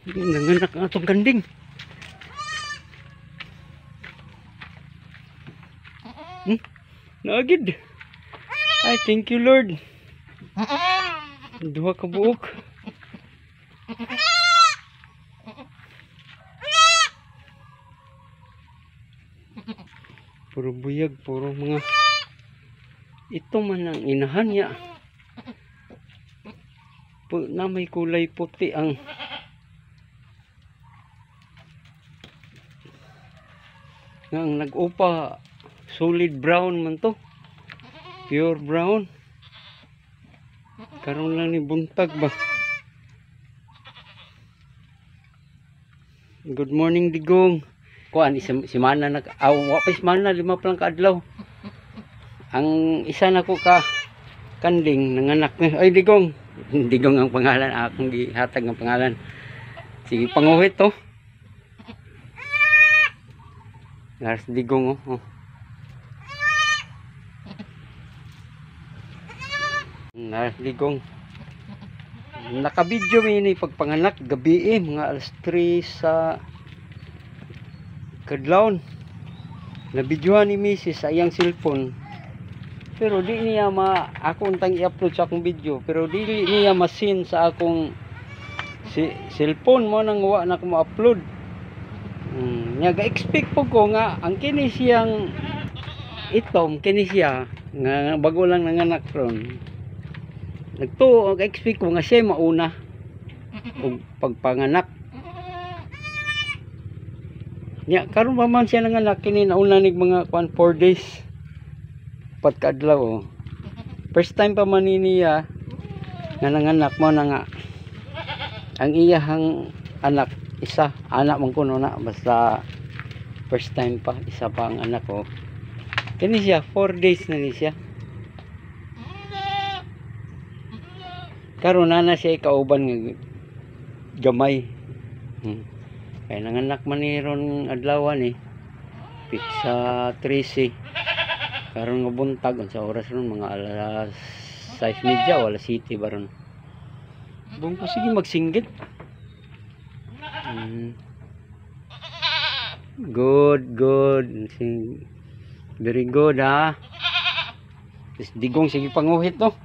Nanganak ang atong kanding. Naagid. Ay, thank you Lord. Duha ka buok. Puro buyag, puro mga ito man ang inahan niya. Na may kulay puti ang nag-upa. Solid brown man to. Pure brown. Karon lang ni buntag ba. Good morning digong. Kuan si mana nag wapis mana 5 pa lang kaadlaw. Ang isa na ko ka kanding nanganak na. Ay digong. Digong ang pangalan, akong gihatag ang pangalan. Sige panguhit to. Lars digong oh. Lars digong. Naka-video ini pagpanganak gabi mga alas 3 sa kadlawon. Nabidyohan ni Mrs. sa iyang cellphone. Pero di niya ako untang i-upload sa akong video, pero di niya masin sa akong cellphone mo nang wa na ko ma-upload. Nya ga-expect po ko nga ang kini siyang itom kini siya nga bago lang nanganak ron. Nagtuo ga-expect ko nga siya mauna og pagpanganak. Nya karon pa man siya nanganak kini nauna nig mga 4 days. 4 kaadlaw oh. First time pa man niya nga nanganak mo na nga ang iyahang anak isa anak man kuno na basta first time pa isa pa ang anak ko. Kini siya 4 days na ni siya. Karon na siya kauban nga gamay. Kaya nanganak man ni ron adlawan eh. Pizza 13. Karon nga buntag sa oras ron mga alas 6:30 wala city baron. Bung ko sige magsinggit. Good. Very good ha. Digong sige panguhit no.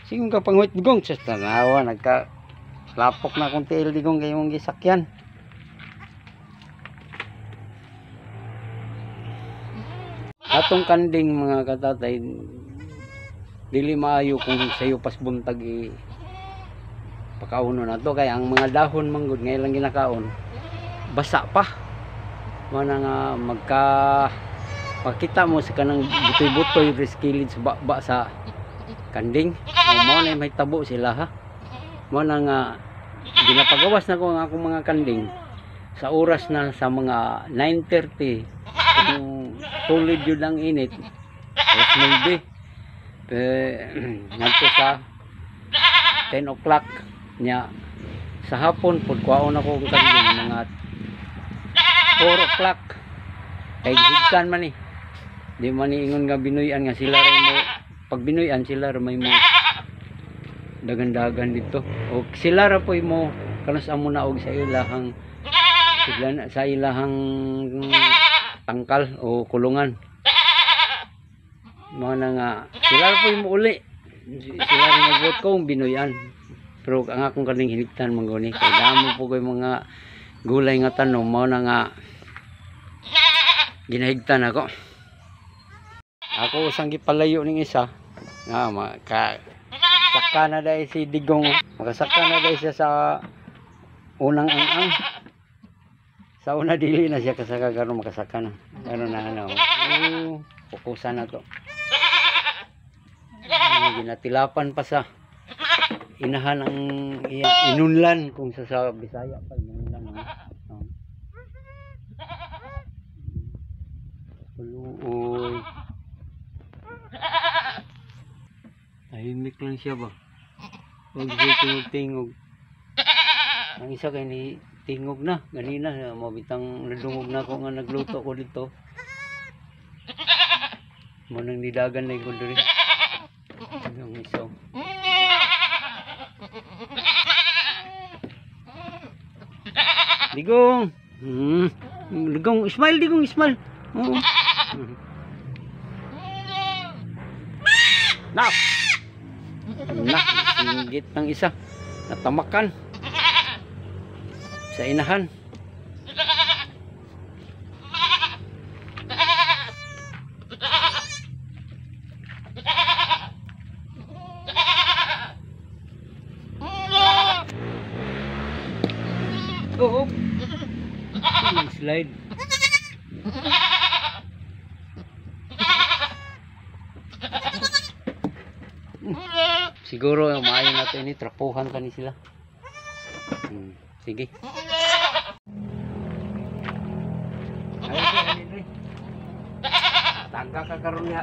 Sige ka panguhit digong sa tanawa nagka lapok na kung tiil digong kayong gisakyan. Atong kanding mga katatay dili maayo kung sayo pas buntag pakauno na to kaya ang mga dahon manggod ngayon lang ginakaon basa pa mana nga makita mo sa kanang butoy-butoy riskilid sa baba sa kanding mo na may tabo sila ha mo na nga ginapagawas na ko ang akong mga kanding sa oras na sa mga 9:30 tulid yun ang init alas 9 nagto sa 10 o'clock nya sa hapon pagkuhaon ako ang kanding mga 4 o'clock kay higkan man eh di man ingon nga binuyan nga sila rin mo pag binuyan sila rin may mo dagan-dagan dito o sila rin po mo kanas amo na og sa ilahang sa ilahang tangkal o kulungan mga na nga sila po yung uli sila rin magbot kong binuyan pero ang akong kaning hiligtan mangguni kaya damo po ko yung mga gulay nga tanong mga na nga ginahigtan ako usang gipalayo ning isa nga makasaka na dahil si digong makasaka na dahil siya sa unang ang sa una dili na siya kasaka karon makasaka na karon na ano pukusan na to ginatilapan pa sa inahan ang inunlan kung sa Bisaya pa inunlan Uy tahimik lang siya ba huwag siya tingog ang isa kay ni tingog na ganina mabitang nadungog na ako nga nagluto ko dito mo nang nidagan na ko diri yung iso Digong. Digong, smile, digong, smile. Oo. Nak. Nak, singgit ng isa. Natamakan. Sa inahan. Oo. Slide. Siguro maayo natin ini trapuhan pa ni sila. Sige. Ay, taga ka karon niya.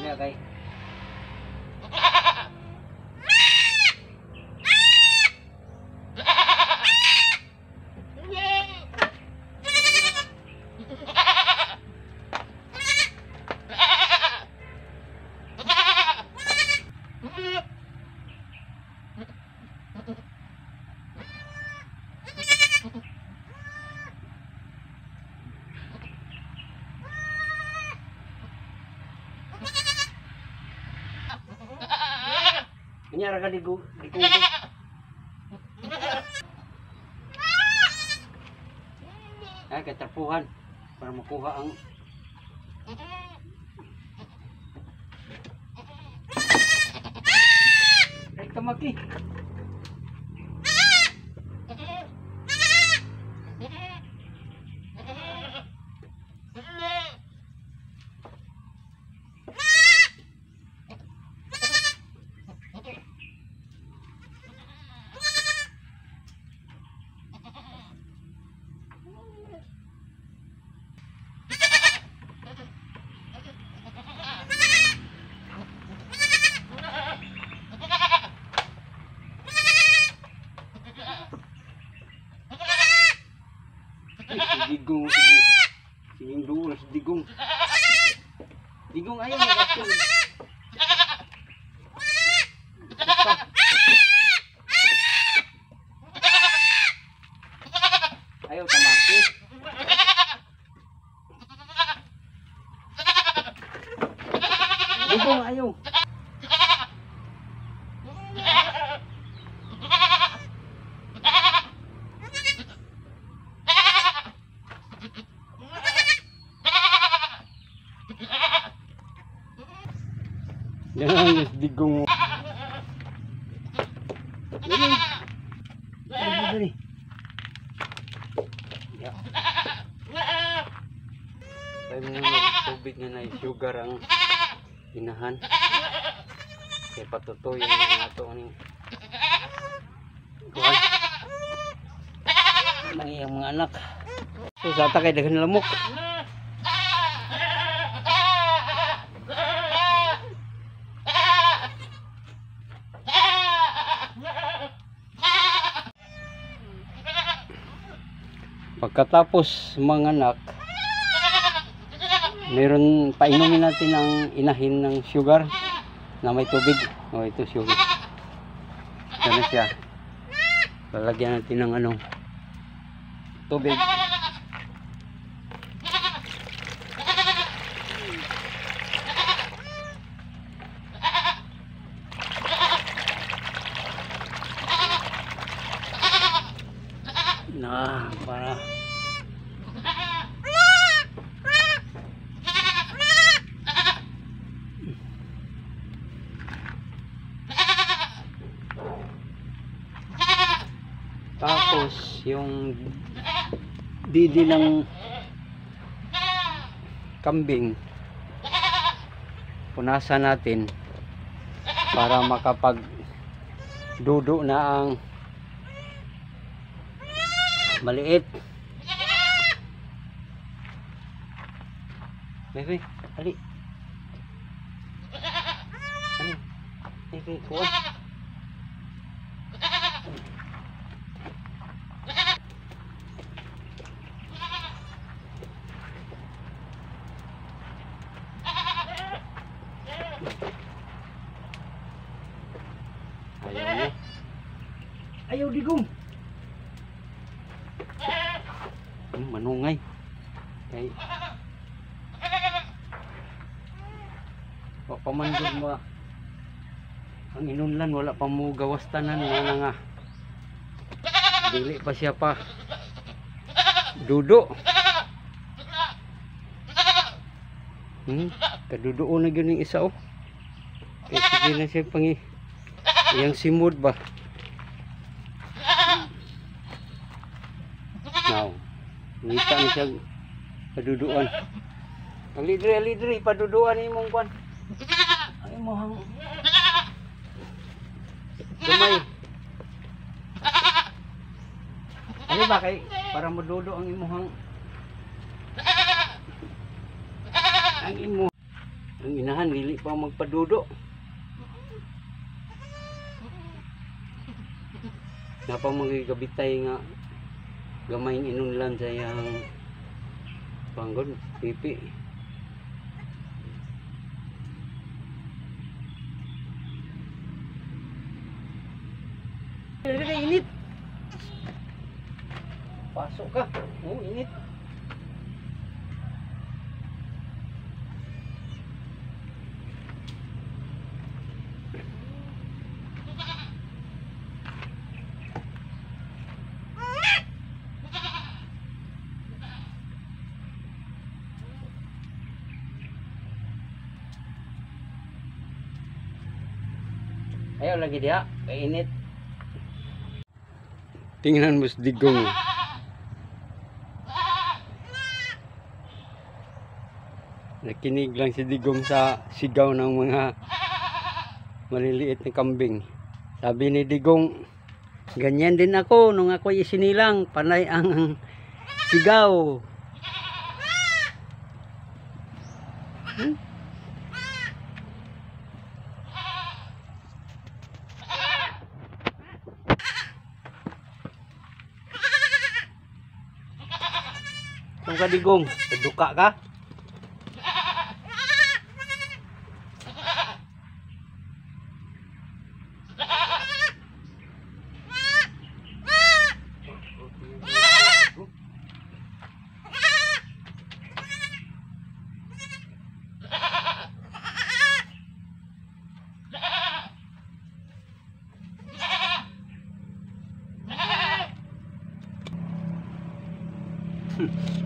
Yan kay. Kanya ra digo. Ay katrapuhan para makuha ang ay kamaki. Digong, sige dulo si digong. Digong ayaw mag-action. Ayaw tamaki. Digong ayaw. Yan, digong. Dali. Ya. Kaya mga tubig na sugar ang inahan. Kaya patutuyin ang ato ang iyang mga anak. So sa takay daghan lamok. Pagkatapos mga anak, meron painumin natin ang inahin ng sugar na may tubig. O ito sugar. Ano siya? Lalagyan natin ng tubig. Na para tapos yung didi ng kambing punasan natin para makapag dudo na ang maliit. Bebe, ali. Ali. Bebe, kuha. Ayaw digong. Manungay. Kay wa pa man gud mo ang inunlan, wala pa mo gawas tanan na nga. Dili pa siya pa dudo. Kaduduo na gyud ning isa oh. Kay sige na siya pangi iyang simod ba. Now, ngita ni siya paduduan. Alidri paduduan imong kwan. Ay mo hang Dumay. Ano ba kay para madudo ang imuhang ang inahan dili pa magpadudo. Napa magigabitay nga gamay inunlan sa iyang panggod pipi. Init. Pasok ka. Oh, init. Ayaw lagi dia, kainit. Tingnan mo si digong. Nakinig lang si digong sa sigaw ng mga maliliit na kambing. Sabi ni digong, ganyan din ako nung ako isinilang, panay ang sigaw. Kung ka digong, duka ka?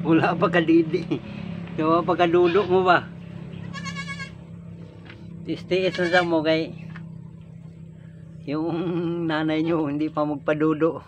Wala pa ka didi. Wala pa ka dudo mo ba? Tiis na sa mo kay yung nanay nyo hindi pa magpadudo.